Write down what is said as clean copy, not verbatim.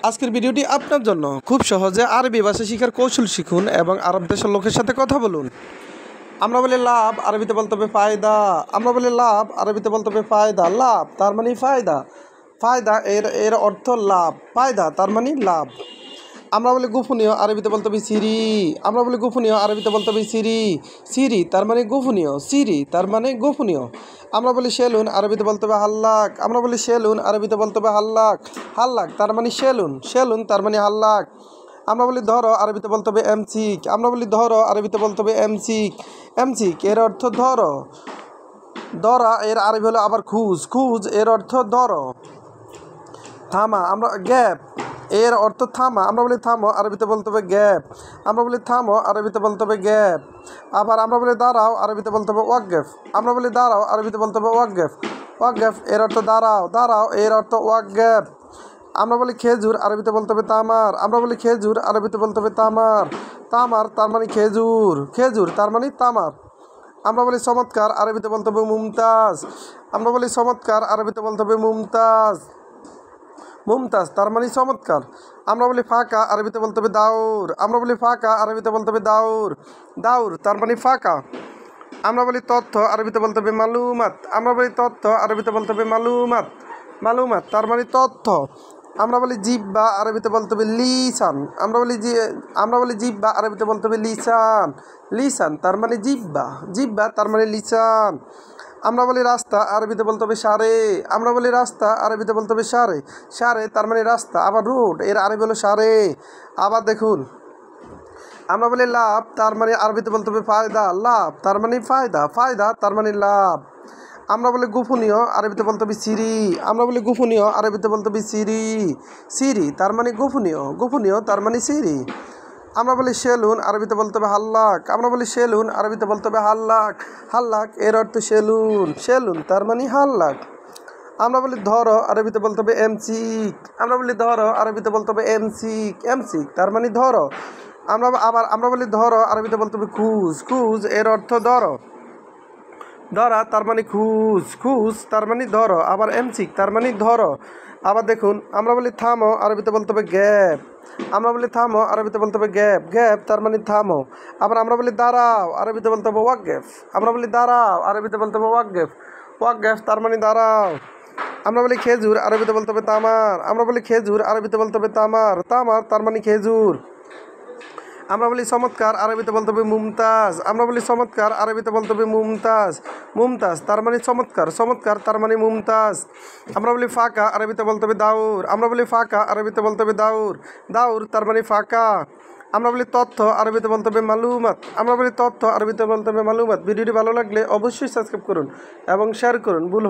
আজকের ভিডিওটি আপনার জন্য। খুব সহজে আরবি ভাষা শেখার কৌশল শিখুন এবং আরব দেশের লোকের সাথে কথা বলুন। আমরা বলি লাভ, আরবিতে বলতে হবে ফায়দা। আমরা বলি লাভ, আরবিতে বলতে হবে ফায়দা। লাভ তার মানে ফায়দা, ফায়দা এর অর্থ লাভ, ফায়দা তার মানে লাভ। আমরা বলি গোপনীয়, আরবিতে বলতে হবে সিরি। আমরা বলি গোপনীয়, আরবিতে বলতে হবে সিরি। সিরি তার মানে গোপনীয়, সিরি তার মানে গোপনীয়। আমরা বলি সেলুন, আরবিতে বলতে হবে হাল্লাক। আমরা বলি সেলুন, আরবিতে বলতে হবে হাল্লাক। হাল্লাক তার মানে সেলুন, সেলুন তার মানে হাল্লাক। আমরা বলি ধরো, আরবিতে বলতে হবে এমসিক। আমরা বলি ধরো, আরবিতে বলতে হবে এমসিক। এমসিক এর অর্থ ধরো। ধরা এর আরবি হলো আবার খুঁজ, খুঁজ এর অর্থ ধরো। থামা, আমরা গ্যাপ এর অর্থ থামা। আমরা বলি থামো, আরবিতে বলতে হবে গ্যাপ। আমরা বলি থামো, আরবিতে বলতে হবে গ্যাপ। আবার আমরা বলি দাঁড়াও, আরবিতে বলতে হবে ওয়াকগেফ। আমরা বলি দাঁড়াও, আরবিতে বলতে হবে ওয়াকগেফ। ওয়াকগেফ এর অর্থ দাঁড়াও, দাঁড়াও এর অর্থ ওয়াকগেফ। আমরা বলি খেজুর, আরবিতে বলতে হবে তামার। আমরা বলি খেজুর, আরবিতে বলতে হবে তামার। তামার তার মানে খেজুর, খেজুর তার মানে তামার। আমরা বলি চমৎকার, আরবিতে বলতে হবে মুমতাজ। আমরা বলি চমৎকার, আরবিতে বলতে হবে মুমতাজ। মুমতাজ তার মানে চমৎকার। আমরা বলি ফাঁকা, আরবিতে বলতে হবে দাউর। আমরা বলি ফাঁকা, আরবিতে বলতে হবে দাউর। দাউর তার মানে ফাঁকা। আমরা বলি তথ্য, আরবিতে বলতে হবে মালুমাত। আমরা বলি তথ্য, আরবিতে বলতে হবে মালুমাত। মালুমাত তার মানে তথ্য। আমরা বলি জিহ্বা, আরবিতে বলতে হবে লিসান। আমরা বলি জিহ্বা, আরবিতে বলতে হবে লিসান। লিসান তার মানে জিহ্বা, জিহ্বা তার মানে লিসান। আমরা বলি রাস্তা, আরবিতে বলতে হবে সারে। আমরা বলি রাস্তা, আরবিতে বলতে হবে সারে। সারে তার মানে রাস্তা। আবার রোড এর আরবি হলো সারে। আবার দেখুন, আমরা বলি লাভ, তার মানে আরবিতে বলতে হবে ফায়দা। লাভ তার মানে ফায়দা, ফায়দা তার মানে লাভ। আমরা বলি গোপনীয়, আরবিতে বলতে হবে সিরি। আমরা বলি গোপনীয়, আরবিতে বলতে হবে সিরি। সিরি তার মানে গোপনীয়, গোপনীয় তার মানে সিরি। আমরা বলি সেলুন, আরবিতে বলতে হবে হাল্লাক। আমরা বলি সেলুন, আরবিতে বলতে হবে হাল্লাক। হাল্লাক এর অর্থ সেলুন, সেলুন তার মানে হাল্লাক। আমরা বলি ধরো, আরবিতে বলতে হবে এমসিক। আমরা বলি ধরো, আরবিতে বলতে হবে এমসিক। এমসিক তার মানে ধরো। আমরা বলি ধরো, আরবিতে বলতে হবে খুঁজ। খুঁজ এর অর্থ ধরো। ধরা তার মানে খুঁজ, খুঁজ তার মানে ধরো। আবার এমসিক তার মানে ধরো। আবার দেখুন, আমরা বলি থামো, আরবিতে বলতে হবে গ্যাপ। আমরা বলি থামো, আরবিতে বলতে হবে গ্যাপ। গ্যাপ তার মানে থামো। আবার আমরা বলি দাঁড়াও, আরবিতে বলতে হবে ওয়াকগেফ। আমরা বলি দাঁড়াও, আরবিতে বলতে হবে ওয়াকগেফ। ওয়াকগেফ তার মানে দাঁড়াও। আমরা বলি খেজুর, আরবিতে বলতে হবে তামার। আমরা বলি খেজুর, আরবিতে বলতে হবে তামার। তামার তার মানে খেজুর। আমরা বলি চমৎকার, আরবিতে বলতে হবে মুমতাজ। আমরা বলি চমৎকার, আরবিতে বলতে হবে মুমতাজ। মুমতাজ তার মানে চমৎকার, চমৎকার তার মানে মুমতাজ। আমরা বলি ফাঁকা, আরবিতে বলতে হবে দাউর। আমরা বলি ফাঁকা, আরবিতে বলতে হবে দাউর। দাউর তার মানে ফাঁকা। আমরা বলি তথ্য, আরবিতে বলতে হবে মালুমাত। আমরা বলি তথ্য, আরবিতে বলতে হবে মালুমাত। ভিডিওটি ভালো লাগলে অবশ্যই সাবস্ক্রাইব করুন এবং শেয়ার করুন। ভুল